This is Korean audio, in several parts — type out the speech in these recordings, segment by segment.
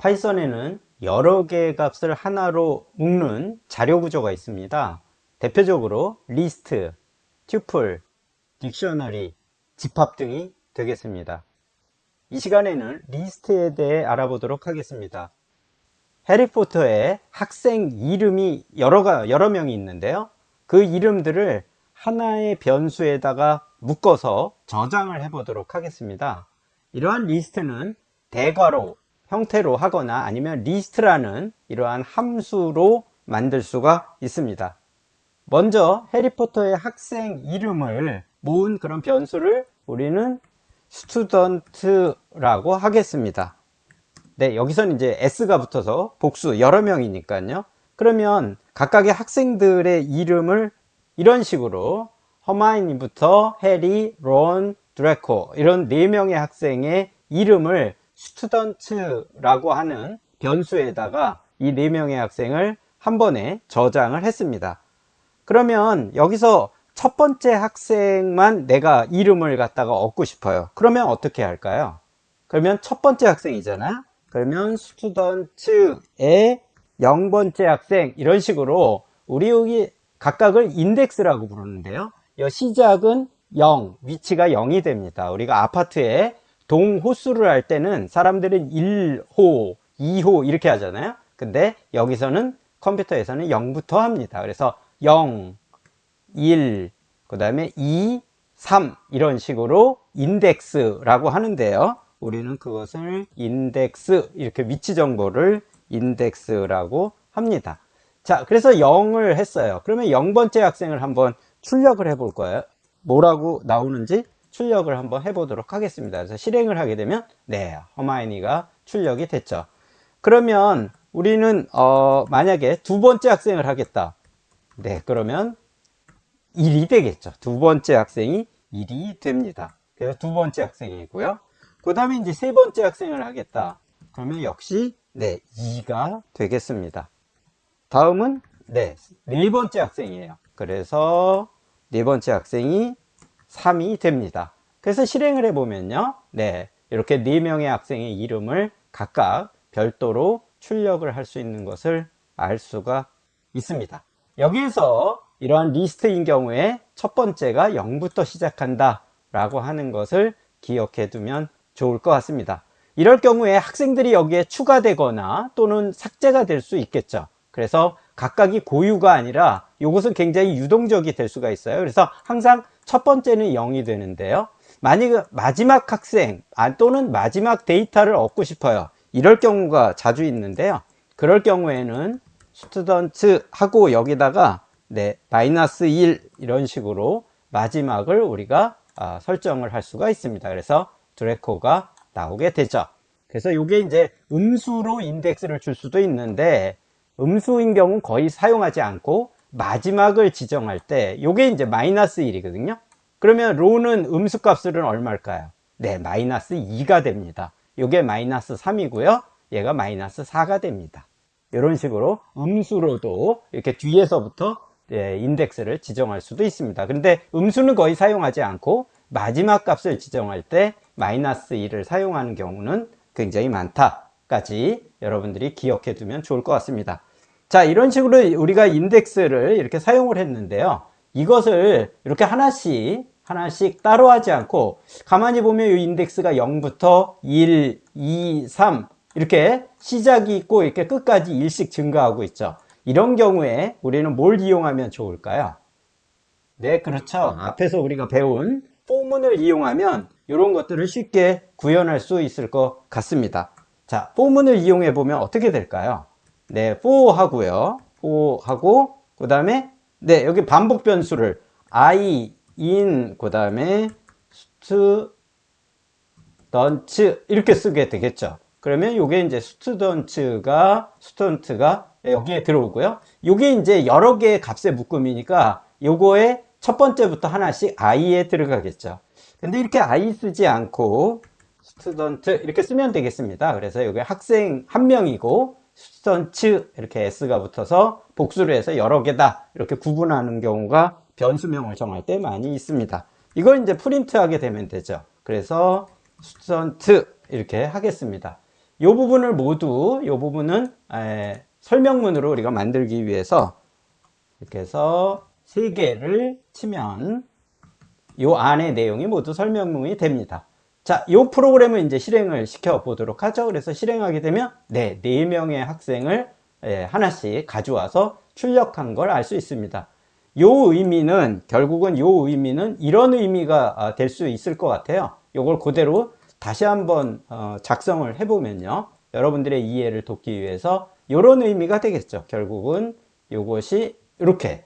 파이썬에는 여러 개의 값을 하나로 묶는 자료 구조가 있습니다. 대표적으로 리스트, 튜플, 딕셔너리, 집합 등이 되겠습니다. 이 시간에는 리스트에 대해 알아보도록 하겠습니다. 해리포터에 학생 이름이 여러 명이 있는데요. 그 이름들을 하나의 변수에다가 묶어서 저장을 해 보도록 하겠습니다. 이러한 리스트는 대괄호 형태로 하거나 아니면 리스트라는 이러한 함수로 만들 수가 있습니다. 먼저 해리포터의 학생 이름을 모은 그런 변수를 우리는 스튜던트라고 하겠습니다. 네, 여기서는 이제 S가 붙어서 복수 여러 명이니까요. 그러면 각각의 학생들의 이름을 이런 식으로 허마이니부터 해리, 론, 드래코 이런 4명의 학생의 이름을 스튜던트라고 하는 변수에다가 이 4명의 학생을 한 번에 저장을 했습니다. 그러면 여기서 첫 번째 학생만 내가 이름을 갖다가 얻고 싶어요. 그러면 어떻게 할까요? 그러면 첫 번째 학생이잖아. 그러면 스튜던트의 0번째 학생 이런 식으로 우리 여기 각각을 인덱스라고 부르는데요. 이 시작은 0, 위치가 0이 됩니다. 우리가 아파트에 동호수를 할 때는 사람들은 1호, 2호 이렇게 하잖아요. 근데 여기서는 컴퓨터에서는 0부터 합니다. 그래서 0, 1, 그 다음에 2, 3 이런 식으로 인덱스라고 하는데요. 우리는 그것을 인덱스 이렇게 위치 정보를 인덱스라고 합니다. 자, 그래서 0을 했어요. 그러면 0번째 학생을 한번 출력을 해볼 거예요. 뭐라고 나오는지 출력을 한번 해보도록 하겠습니다. 그래서 실행을 하게 되면 네, 허마이니가 출력이 됐죠. 그러면 우리는 만약에 두 번째 학생을 하겠다. 네, 그러면 1이 되겠죠. 두 번째 학생이 1이 됩니다. 그래서 두 번째 학생이고요. 그 다음에 이제 세 번째 학생을 하겠다. 그러면 역시 네, 2가 되겠습니다. 다음은 네 번째 학생이에요. 그래서 네 번째 학생이 3이 됩니다. 그래서 실행을 해보면요. 네, 이렇게 4명의 학생의 이름을 각각 별도로 출력을 할 수 있는 것을 알 수가 있습니다. 여기에서 이러한 리스트인 경우에 첫 번째가 0부터 시작한다 라고 하는 것을 기억해 두면 좋을 것 같습니다. 이럴 경우에 학생들이 여기에 추가되거나 또는 삭제가 될 수 있겠죠. 그래서 각각이 고유가 아니라 이것은 굉장히 유동적이 될 수가 있어요. 그래서 항상 첫 번째는 0이 되는데요. 만약 마지막 학생 또는 마지막 데이터를 얻고 싶어요. 이럴 경우가 자주 있는데요. 그럴 경우에는 스튜던트 하고 여기다가 네, -1 이런 식으로 마지막을 우리가 설정을 할 수가 있습니다. 그래서 드래코가 나오게 되죠. 그래서 이게 이제 음수로 인덱스를 줄 수도 있는데 음수인 경우는 거의 사용하지 않고 마지막을 지정할 때 이게 이제 -1이거든요. 그러면 로는 음수 값은 얼마일까요? 네, -2가 됩니다. 이게 -3이고요. 얘가 -4가 됩니다. 이런 식으로 음수로도 이렇게 뒤에서부터 인덱스를 지정할 수도 있습니다. 근데 음수는 거의 사용하지 않고 마지막 값을 지정할 때 -1을 사용하는 경우는 굉장히 많다까지 여러분들이 기억해 두면 좋을 것 같습니다. 자, 이런 식으로 우리가 인덱스를 이렇게 사용을 했는데요. 이것을 이렇게 하나씩 따로 하지 않고 가만히 보면 이 인덱스가 0부터 1, 2, 3 이렇게 시작이 있고 이렇게 끝까지 1씩 증가하고 있죠. 이런 경우에 우리는 뭘 이용하면 좋을까요? 네, 그렇죠. 앞에서 우리가 배운 포문을 이용하면 이런 것들을 쉽게 구현할 수 있을 것 같습니다. 자, 포문을 이용해 보면 어떻게 될까요? 네, for 하고요. for 하고 그 다음에 네, 여기 반복 변수를 I, in 그 다음에 student 이렇게 쓰게 되겠죠. 그러면 이게 이제 스튜던트가 여기에 들어오고요. 이게 이제 여러 개의 값의 묶음이니까 요거에 첫 번째부터 하나씩 i에 들어가겠죠. 근데 이렇게 i 쓰지 않고 스튜던트 이렇게 쓰면 되겠습니다. 그래서 여기 학생 한 명이고 스튜던트 이렇게 s가 붙어서 복수를 해서 여러 개다 이렇게 구분하는 경우가 변수명을 정할 때 많이 있습니다. 이걸 이제 프린트하게 되면 되죠. 그래서 스튜던트 이렇게 하겠습니다. 이 부분을 모두, 이 부분은 설명문으로 우리가 만들기 위해서 이렇게 해서 3개를 치면 이 안의 내용이 모두 설명문이 됩니다. 자, 이 프로그램을 이제 실행을 시켜 보도록 하죠. 그래서 실행하게 되면 네 4명의 학생을 하나씩 가져와서 출력한 걸 알 수 있습니다. 요 의미는 결국은 요 의미는 이런 의미가 될 수 있을 것 같아요. 요걸 그대로 다시 한번 작성을 해보면요, 여러분들의 이해를 돕기 위해서 이런 의미가 되겠죠. 결국은 요것이 이렇게,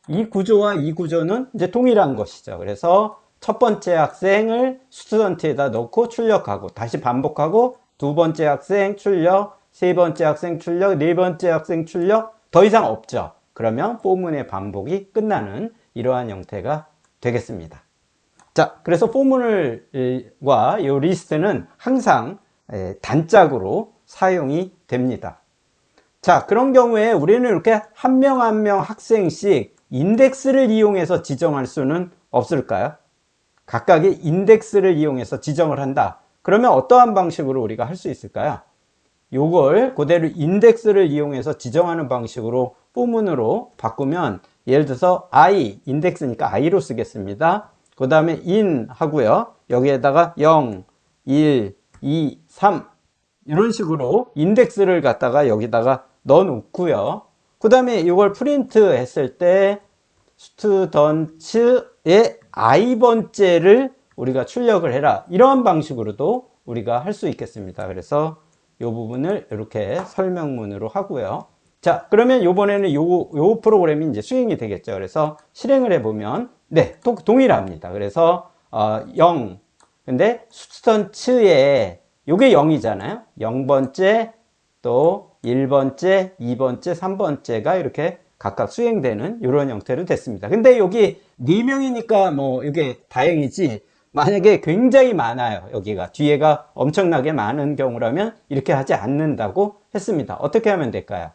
이 구조와 이 구조는 이제 동일한 것이죠. 그래서 첫 번째 학생을 스튜던트에다 넣고 출력하고 다시 반복하고, 두 번째 학생 출력, 세 번째 학생 출력, 네 번째 학생 출력, 더 이상 없죠. 그러면 포문의 반복이 끝나는 이러한 형태가 되겠습니다. 자, 그래서 포문과 이 리스트는 항상 단짝으로 사용이 됩니다. 자, 그런 경우에 우리는 이렇게 한 명 한 명 학생씩 인덱스를 이용해서 지정할 수는 없을까요? 각각의 인덱스를 이용해서 지정을 한다. 그러면 어떠한 방식으로 우리가 할 수 있을까요? 요걸 그대로 인덱스를 이용해서 지정하는 방식으로 포문으로 바꾸면, 예를 들어서 i, 인덱스니까 i로 쓰겠습니다. 그 다음에 in 하고요, 여기에다가 0, 1, 2, 3 이런 식으로 인덱스를 갖다가 여기다가 넣어 놓고요, 그 다음에 이걸 프린트 했을 때 스튜던츠의 i번째를 우리가 출력을 해라, 이러한 방식으로도 우리가 할 수 있겠습니다. 그래서 이 부분을 이렇게 설명문으로 하고요. 자, 그러면 이번에는 요 프로그램이 이제 수행이 되겠죠. 그래서 실행을 해보면 네, 동일합니다. 그래서 0, 근데 스튜던츠에 요게 0이잖아요. 0번째, 또 1번째, 2번째, 3번째가 이렇게 각각 수행되는 이런 형태로 됐습니다. 근데 여기 4명이니까 뭐 이게 다행이지, 만약에 굉장히 많아요, 여기가 뒤에가 엄청나게 많은 경우라면 이렇게 하지 않는다고 했습니다. 어떻게 하면 될까요?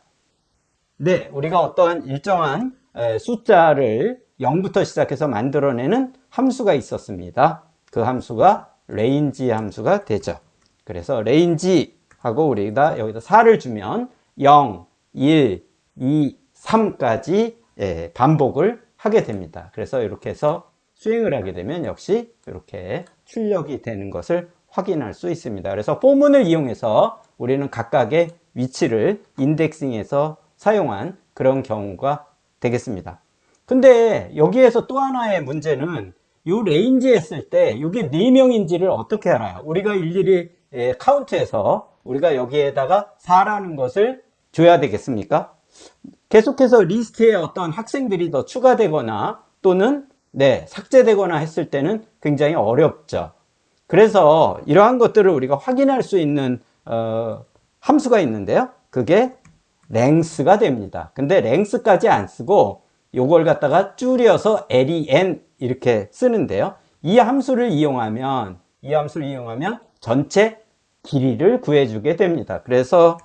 네, 우리가 어떠한 일정한 숫자를 0부터 시작해서 만들어내는 함수가 있었습니다. 그 함수가 range 함수가 되죠. 그래서 range 하고 우리가 여기다 4를 주면 0, 1, 2, 3까지 반복을 하게 됩니다. 그래서 이렇게 해서 수행을 하게 되면 역시 이렇게 출력이 되는 것을 확인할 수 있습니다. 그래서 포문을 이용해서 우리는 각각의 위치를 인덱싱해서 사용한 그런 경우가 되겠습니다. 근데 여기에서 또 하나의 문제는, 이 레인지 했을 때 이게 4명인지를 어떻게 알아요? 우리가 일일이 카운트해서 우리가 여기에다가 4라는 것을 줘야 되겠습니까? 계속해서 리스트에 어떤 학생들이 더 추가되거나 또는 삭제되거나 했을 때는 굉장히 어렵죠. 그래서 이러한 것들을 우리가 확인할 수 있는 함수가 있는데요, 그게 length가 됩니다. 근데 length까지 안 쓰고 요걸 갖다가 줄여서 len 이렇게 쓰는데요, 이 함수를 이용하면 전체 길이를 구해주게 됩니다. 그래서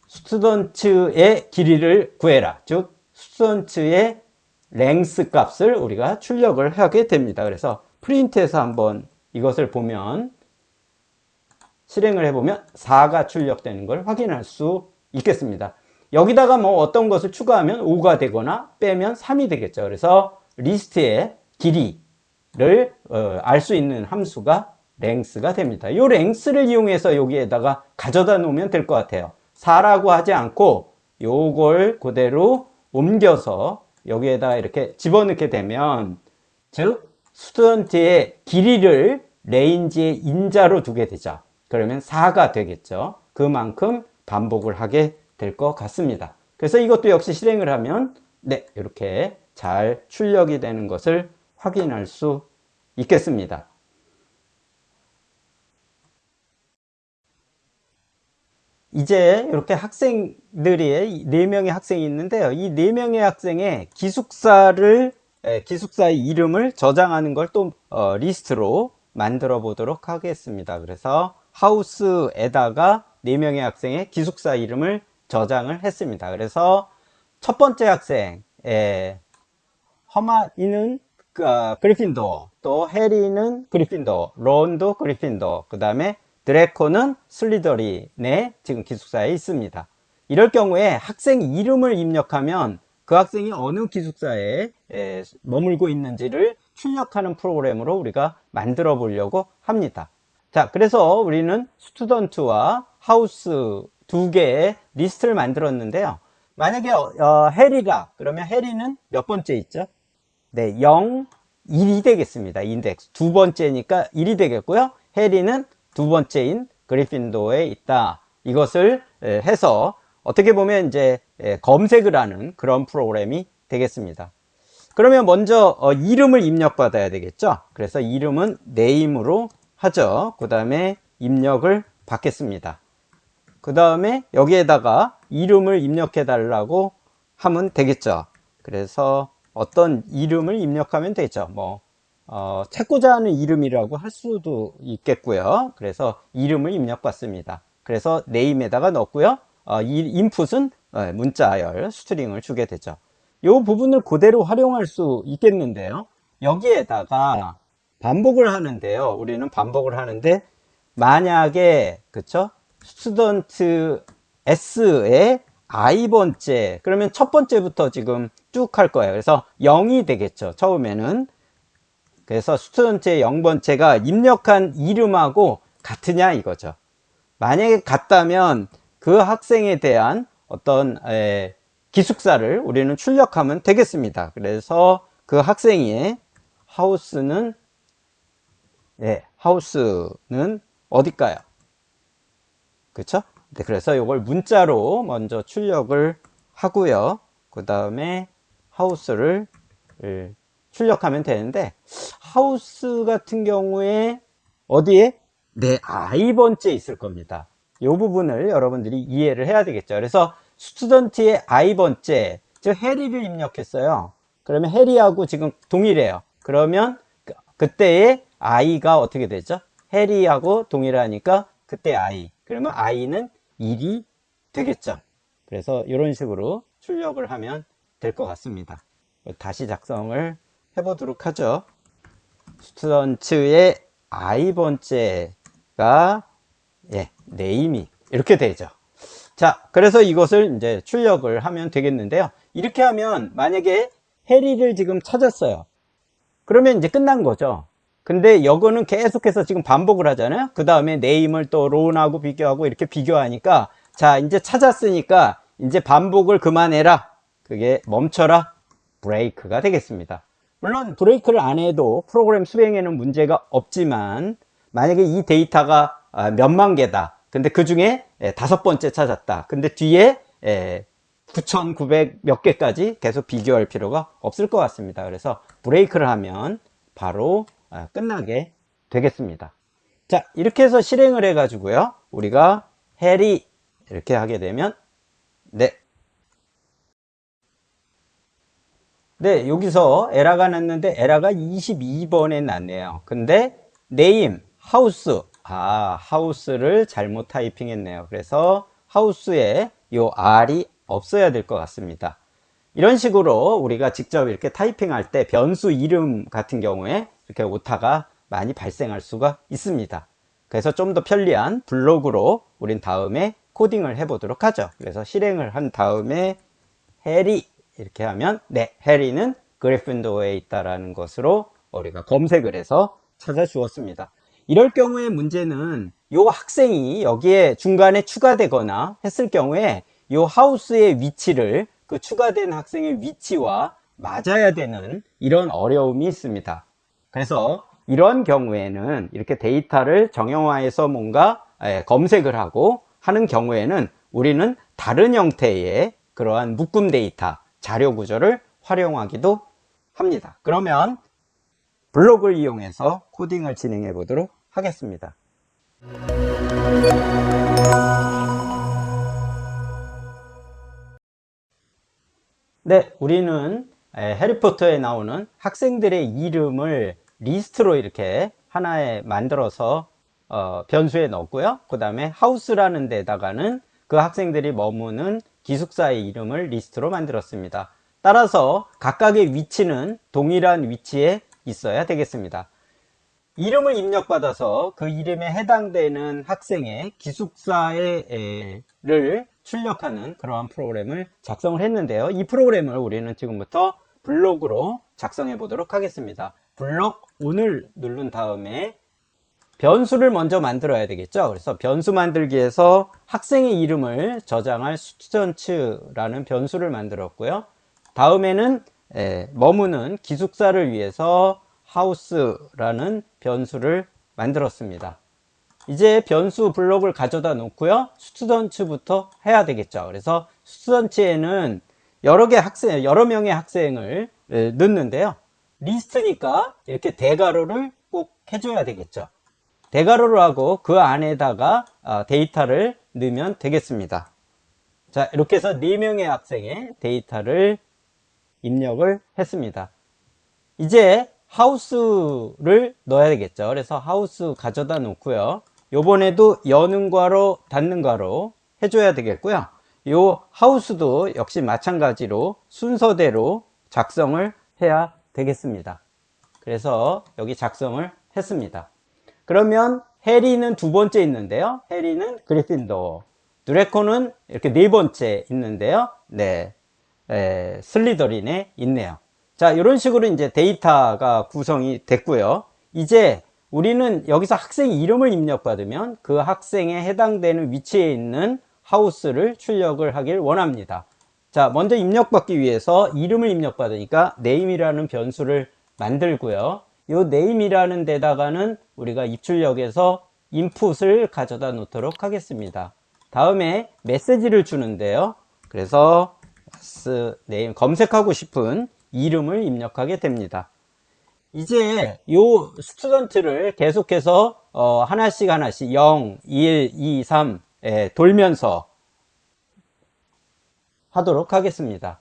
스튜던트의 길이를 구해라, 즉 스튜던트의 length 값을 우리가 출력을 하게 됩니다. 그래서 프린트해서 한번 이것을 보면, 실행을 해보면 4가 출력되는 걸 확인할 수 있겠습니다. 여기다가 뭐 어떤 것을 추가하면 5가 되거나 빼면 3이 되겠죠. 그래서 리스트의 길이를 알 수 있는 함수가 length가 됩니다. 이 length를 이용해서 여기에다가 가져다 놓으면 될 것 같아요. 4라고 하지 않고 요걸 그대로 옮겨서 여기에다가 이렇게 집어넣게 되면, 즉 스튜던트의 길이를 레인지의 인자로 두게 되죠. 그러면 4가 되겠죠. 그만큼 반복을 하게 될 것 같습니다. 그래서 이것도 역시 실행을 하면 이렇게 잘 출력이 되는 것을 확인할 수 있겠습니다. 이제 이렇게 학생들이 4명의 학생이 있는데요, 이 4명의 학생의 기숙사의 이름을 저장하는 걸 또 리스트로 만들어 보도록 하겠습니다. 그래서 하우스에다가 4명의 학생의 기숙사 이름을 저장을 했습니다. 그래서 첫 번째 학생, 허마이는 그리핀도어, 또 해리는 그리핀도어, 론도 그리핀도어, 그 다음에 드래코는 슬리더린의 지금 기숙사에 있습니다. 이럴 경우에 학생 이름을 입력하면 그 학생이 어느 기숙사에 머물고 있는지를 출력하는 프로그램으로 우리가 만들어 보려고 합니다. 자, 그래서 우리는 스튜던트와 하우스 두 개의 리스트를 만들었는데요. 만약에 해리가, 그러면 해리는 몇 번째 있죠? 네, 0, 1이 되겠습니다. 인덱스. 두 번째니까 1이 되겠고요. 해리는 두 번째인 그리핀도어에 있다. 이것을 해서 어떻게 보면 이제 검색을 하는 그런 프로그램이 되겠습니다. 그러면 먼저 이름을 입력받아야 되겠죠. 그래서 이름은 name으로 하죠. 그 다음에 입력을 받겠습니다. 그 다음에 여기에다가 이름을 입력해 달라고 하면 되겠죠. 그래서 어떤 이름을 입력하면 되죠. 뭐 찾고자 하는 이름이라고 할 수도 있겠고요. 그래서 이름을 입력받습니다. 그래서 name에다가 넣고요. 이 인풋은 문자열 스트링을 주게 되죠. 이 부분을 그대로 활용할 수 있겠는데요. 여기에다가 반복을 하는데요. 우리는 반복을 하는데 만약에 그쵸? 스튜던트 S의 I번째, 그러면 첫 번째부터 지금 쭉 할 거예요. 그래서 0이 되겠죠. 처음에는. 그래서 스튜던트의 0번째가 입력한 이름하고 같으냐 이거죠. 만약에 같다면 그 학생에 대한 어떤 기숙사를 우리는 출력하면 되겠습니다. 그래서 그 학생의 하우스는 하우스는 어딜까요? 그렇죠? 네, 그래서 이걸 문자로 먼저 출력을 하고요. 그 다음에 하우스를 출력하면 되는데 하우스 같은 경우에 어디에? 네, I번째 있을 겁니다. 이 부분을 여러분들이 이해를 해야 되겠죠. 그래서 스튜던트의 I번째, 즉 해리를 입력했어요. 그러면 해리하고 지금 동일해요. 그러면 그때의 I가 어떻게 되죠? 해리하고 동일하니까 그때 I. 그러면 I는 1이 되겠죠. 그래서 이런 식으로 출력을 하면 될 것 같습니다. 다시 작성을 해보도록 하죠. 스튜던트의 I번째가 네임이 이렇게 되죠. 자, 그래서 이것을 이제 출력을 하면 되겠는데요. 이렇게 하면 만약에 해리를 지금 찾았어요. 그러면 이제 끝난 거죠. 근데 이거는 계속해서 지금 반복을 하잖아요. 그 다음에 네임을 또 론하고 비교하고 이렇게 비교하니까 자, 이제 찾았으니까 이제 반복을 그만해라. 그게 멈춰라. 브레이크가 되겠습니다. 물론 브레이크를 안 해도 프로그램 수행에는 문제가 없지만 만약에 이 데이터가 몇만 개다. 근데 그 중에 5번째 찾았다. 근데 뒤에 9,900 몇 개까지 계속 비교할 필요가 없을 것 같습니다. 그래서 브레이크를 하면 바로 끝나게 되겠습니다. 자, 이렇게 해서 실행을 해 가지고요. 우리가 해리 이렇게 하게 되면 네, 여기서 에러가 났는데 에러가 22번에 났네요. 근데 name, house, 하우스를 잘못 타이핑했네요. 그래서 하우스에 요 R이 없어야 될 것 같습니다. 이런 식으로 우리가 직접 이렇게 타이핑할 때 변수 이름 같은 경우에 이렇게 오타가 많이 발생할 수가 있습니다. 그래서 좀 더 편리한 블록으로 우린 다음에 코딩을 해 보도록 하죠. 그래서 실행을 한 다음에 해리 이렇게 하면 해리는 그리핀도어에 있다라는 것으로 우리가 검색을 해서 찾아 주었습니다. 이럴 경우에 문제는 이 학생이 여기에 중간에 추가되거나 했을 경우에 이 하우스의 위치를 그 추가된 학생의 위치와 맞아야 되는 이런 어려움이 있습니다. 그래서 이런 경우에는 이렇게 데이터를 정형화해서 뭔가 검색을 하고 하는 경우에는 우리는 다른 형태의 그러한 묶음 데이터, 자료 구조를 활용하기도 합니다. 그러면 블록을 이용해서 코딩을 진행해 보도록 하겠습니다. 네, 우리는 해리포터에 나오는 학생들의 이름을 리스트로 이렇게 하나에 만들어서 변수에 넣었고요. 그 다음에 하우스라는 데다가는 그 학생들이 머무는 기숙사의 이름을 리스트로 만들었습니다. 따라서 각각의 위치는 동일한 위치에 있어야 되겠습니다. 이름을 입력받아서 그 이름에 해당되는 학생의 기숙사를 출력하는 그러한 프로그램을 작성을 했는데요. 이 프로그램을 우리는 지금부터 블록으로 작성해 보도록 하겠습니다. 블록 오늘 누른 다음에 변수를 먼저 만들어야 되겠죠. 그래서 변수 만들기에서 학생의 이름을 저장할 스튜던츠라는 변수를 만들었고요. 다음에는 머무는 기숙사를 위해서 house라는 변수를 만들었습니다. 이제 변수 블록을 가져다 놓고요. 스튜던츠부터 해야 되겠죠. 그래서 스튜던츠에는 여러 명의 학생을 넣는데요. 리스트니까 이렇게 대괄호를 꼭 해줘야 되겠죠. 대괄호로 하고 그 안에다가 데이터를 넣으면 되겠습니다. 자, 이렇게 해서 4명의 학생의 데이터를 입력을 했습니다. 이제 하우스를 넣어야 되겠죠. 그래서 하우스 가져다 놓고요. 요번에도 여는 괄호 닫는 괄호 해줘야 되겠고요. 요 하우스도 역시 마찬가지로 순서대로 작성을 해야 되겠습니다. 그래서 여기 작성을 했습니다. 그러면 해리는 2번째 있는데요. 해리는 그리핀도어. 드래코는 이렇게 4번째 있는데요. 네, 슬리더린에 있네요. 자, 이런 식으로 이제 데이터가 구성이 됐고요. 이제 우리는 여기서 학생 이름을 입력받으면 그 학생에 해당되는 위치에 있는 하우스를 출력을 하길 원합니다. 자, 먼저 입력받기 위해서 이름을 입력받으니까 name이라는 변수를 만들고요. 이 name이라는 데다가는 우리가 입출력에서 input을 가져다 놓도록 하겠습니다. 다음에 메시지를 주는데요. 그래서 name 검색하고 싶은 이름을 입력하게 됩니다. 이제 요 스튜던트를 계속해서 하나씩 0, 1, 2, 3 돌면서 하도록 하겠습니다.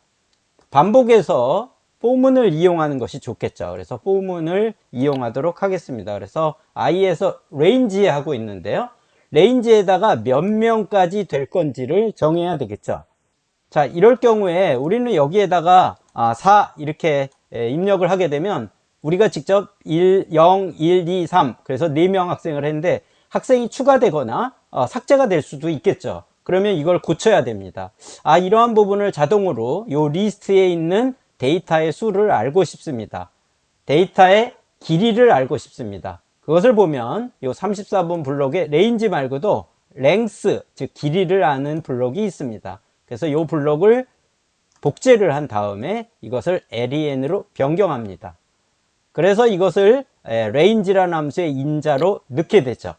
반복해서 포문을 이용하는 것이 좋겠죠. 그래서 포문을 이용하도록 하겠습니다. 그래서 i에서 range 하고 있는데요. range에다가 몇 명까지 될 건지를 정해야 되겠죠. 자, 이럴 경우에 우리는 여기에다가 4 이렇게 입력을 하게 되면 우리가 직접 0, 1, 2, 3 그래서 4명 학생을 했는데 학생이 추가되거나 삭제가 될 수도 있겠죠. 그러면 이걸 고쳐야 됩니다. 이러한 부분을 자동으로 이 리스트에 있는 데이터의 수를 알고 싶습니다. 데이터의 길이를 알고 싶습니다. 그것을 보면 이 34번 블록에 range 말고도 length, 즉 길이를 아는 블록이 있습니다. 그래서 이 블록을 복제를 한 다음에 이것을 len으로 변경합니다. 그래서 이것을 range라는 함수의 인자로 넣게 되죠.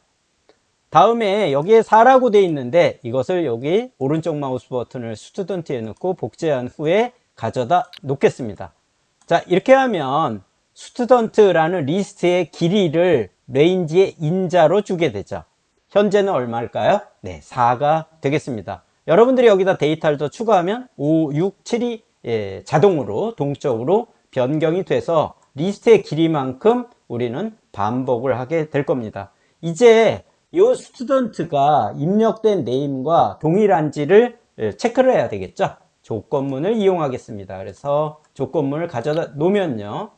다음에 여기에 4라고 되어 있는데 이것을 여기 오른쪽 마우스 버튼을 스튜던트에 넣고 복제한 후에 가져다 놓겠습니다. 자, 이렇게 하면 스튜던트라는 리스트의 길이를 range의 인자로 주게 되죠. 현재는 얼마일까요? 네, 4가 되겠습니다. 여러분들이 여기다 데이터를 더 추가하면 5, 6, 7이 자동으로 동적으로 변경이 돼서 리스트의 길이만큼 우리는 반복을 하게 될 겁니다. 이제 이 스튜던트가 입력된 네임과 동일한지를 체크를 해야 되겠죠. 조건문을 이용하겠습니다. 그래서 조건문을 가져다 놓으면요.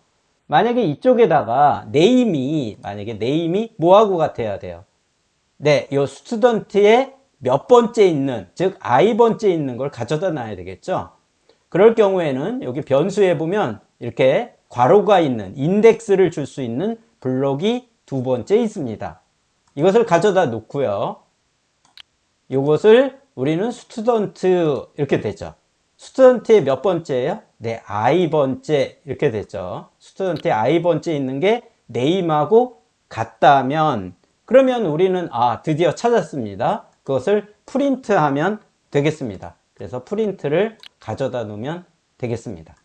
만약에 이쪽에다가 만약에 네임이 뭐하고 같아야 돼요? 네, 이 스튜던트의 몇 번째 있는, 즉 i번째 있는 걸 가져다 놔야 되겠죠. 그럴 경우에는 여기 변수에 보면 이렇게 괄호가 있는 인덱스를 줄 수 있는 블록이 2번째 있습니다. 이것을 가져다 놓고요. 이것을 우리는 스튜던트 이렇게 되죠. 스튜던트의 몇 번째예요? 네, i번째 이렇게 되죠. 스튜던트의 i번째 있는 게 name하고 같다면 그러면 우리는 드디어 찾았습니다. 그것을 프린트하면 되겠습니다. 그래서 프린트를 가져다 놓으면 되겠습니다.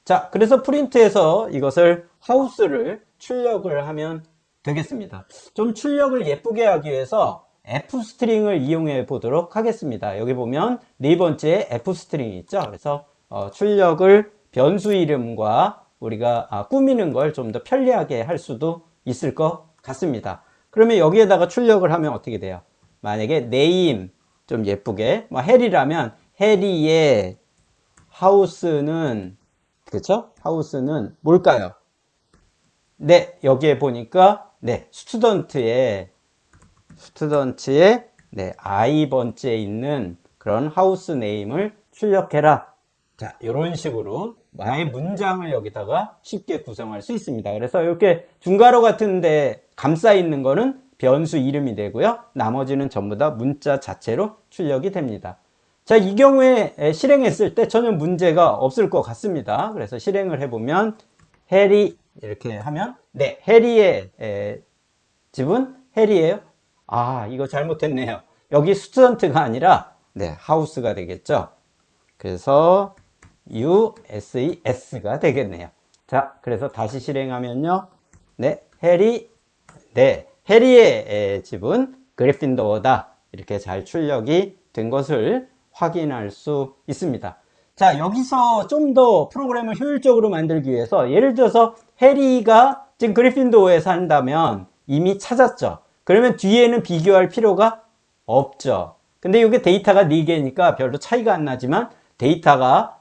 자, 그래서 프린트해서 이것을 하우스를 출력을 하면 되겠습니다. 좀 출력을 예쁘게 하기 위해서 f스트링을 이용해 보도록 하겠습니다. 여기 보면 4번째 f스트링이 있죠. 그래서 출력을 변수 이름과 우리가 꾸미는 걸 좀 더 편리하게 할 수도 있을 것 같습니다. 그러면 여기에다가 출력을 하면 어떻게 돼요? 만약에 name 좀 예쁘게 해리라면 해리의 하우스는 그렇죠? 하우스는 뭘까요? 네, 여기에 보니까 네, 스튜던트의 네, i번째에 있는 그런 하우스 네임을 출력해라. 자, 이런 식으로 나의 문장을 여기다가 쉽게 구성할 수 있습니다. 그래서 이렇게 중괄호 같은데 감싸 있는 거는 변수 이름이 되고요. 나머지는 전부 다 문자 자체로 출력이 됩니다. 자, 이 경우에 실행했을 때 전혀 문제가 없을 것 같습니다. 그래서 실행을 해보면 해리 이렇게 하면 네, 해리의 집은 해리예요. 아, 이거 잘못했네요. 여기 스튜던트가 아니라 네, 하우스가 되겠죠. 그래서 USES가 되겠네요. 자, 그래서 다시 실행하면요. 네, 해리의 집은 그리핀도어다. 이렇게 잘 출력이 된 것을 확인할 수 있습니다. 자, 여기서 좀 더 프로그램을 효율적으로 만들기 위해서 예를 들어서 해리가 지금 그리핀도어에 산다면 이미 찾았죠. 그러면 뒤에는 비교할 필요가 없죠. 근데 이게 데이터가 4개니까 별로 차이가 안 나지만 데이터가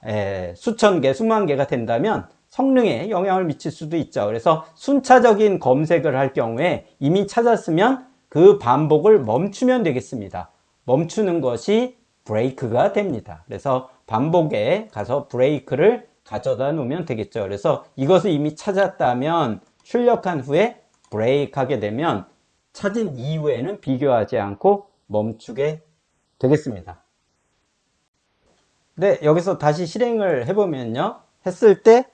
수천 개, 수만 개가 된다면 성능에 영향을 미칠 수도 있죠. 그래서 순차적인 검색을 할 경우에 이미 찾았으면 그 반복을 멈추면 되겠습니다. 멈추는 것이 브레이크가 됩니다. 그래서 반복에 가서 브레이크를 가져다 놓으면 되겠죠. 그래서 이것을 이미 찾았다면 출력한 후에 브레이크 하게 되면 찾은 이후에는 비교하지 않고 멈추게 되겠습니다. 네, 여기서 다시 실행을 해보면요. 했을 때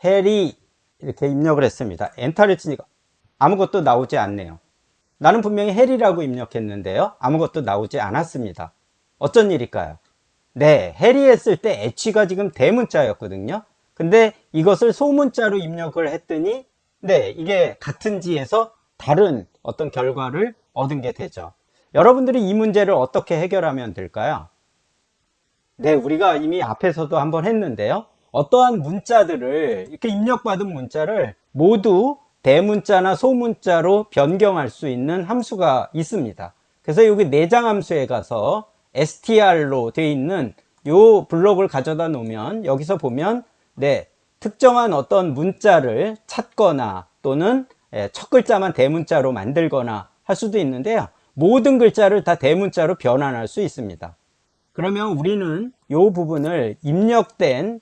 해리 이렇게 입력을 했습니다. 엔터를 치니까 아무것도 나오지 않네요. 나는 분명히 해리라고 입력했는데요. 아무것도 나오지 않았습니다. 어쩐 일일까요? 네, 해리 했을 때 H가 지금 대문자였거든요. 근데 이것을 소문자로 입력을 했더니 네, 이게 같은지에서 다른 어떤 결과를 얻은 게 되죠. 여러분들이 이 문제를 어떻게 해결하면 될까요? 네, 우리가 이미 앞에서도 한번 했는데요. 어떠한 문자들을, 이렇게 입력받은 문자를 모두 대문자나 소문자로 변경할 수 있는 함수가 있습니다. 그래서 여기 내장 함수에 가서 str로 되어 있는 요 블록을 가져다 놓으면 여기서 보면 네, 특정한 어떤 문자를 찾거나 또는 첫 글자만 대문자로 만들거나 할 수도 있는데요. 모든 글자를 다 대문자로 변환할 수 있습니다. 그러면 우리는 이 부분을 입력된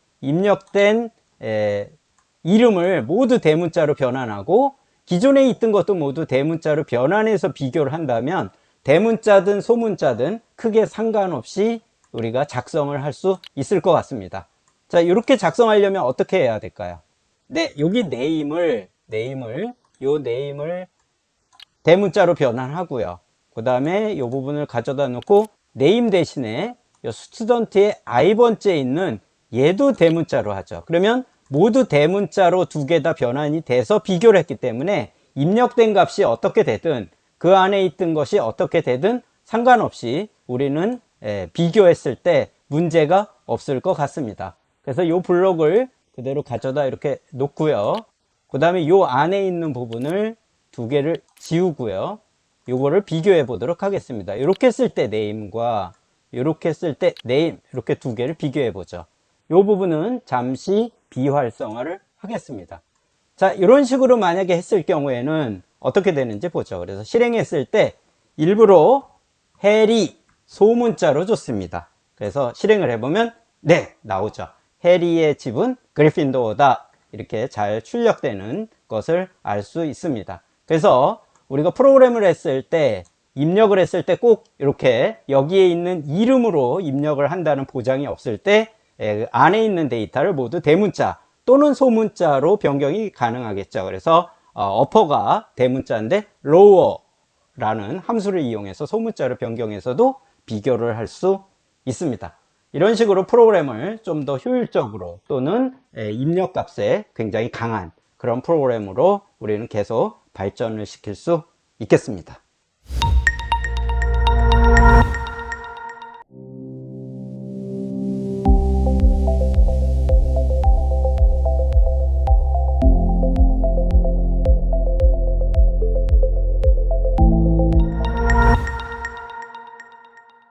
이름을 모두 대문자로 변환하고 기존에 있던 것도 모두 대문자로 변환해서 비교를 한다면 대문자든 소문자든 크게 상관없이 우리가 작성을 할 수 있을 것 같습니다. 자, 이렇게 작성하려면 어떻게 해야 될까요? 네, 여기 네임을 대문자로 변환하고요. 그 다음에 이 부분을 가져다 놓고 네임 대신에 이 스튜던트의 i번째에 있는 얘도 대문자로 하죠. 그러면 모두 대문자로 두 개 다 변환이 돼서 비교를 했기 때문에 입력된 값이 어떻게 되든 그 안에 있던 것이 어떻게 되든 상관없이 우리는 비교했을 때 문제가 없을 것 같습니다. 그래서 이 블록을 그대로 가져다 이렇게 놓고요. 그 다음에 이 안에 있는 부분을 두 개를 지우고요. 요거를 비교해 보도록 하겠습니다. 이렇게 쓸 때 네임과 이렇게 쓸 때 네임 이렇게 두 개를 비교해 보죠. 이 부분은 잠시 비활성화를 하겠습니다. 자, 이런 식으로 만약에 했을 경우에는 어떻게 되는지 보죠. 그래서 실행했을 때 일부러 해리 소문자로 줬습니다. 그래서 실행을 해보면 네, 나오죠. 해리의 집은 그리핀도어다. 이렇게 잘 출력되는 것을 알 수 있습니다. 그래서 우리가 프로그램을 했을 때 입력을 했을 때 꼭 이렇게 여기에 있는 이름으로 입력을 한다는 보장이 없을 때 안에 있는 데이터를 모두 대문자 또는 소문자로 변경이 가능하겠죠. 그래서 어퍼가 대문자인데 lower라는 함수를 이용해서 소문자로 변경해서도 비교를 할 수 있습니다. 이런 식으로 프로그램을 좀 더 효율적으로 또는 입력값에 굉장히 강한 그런 프로그램으로 우리는 계속 발전을 시킬 수 있겠습니다.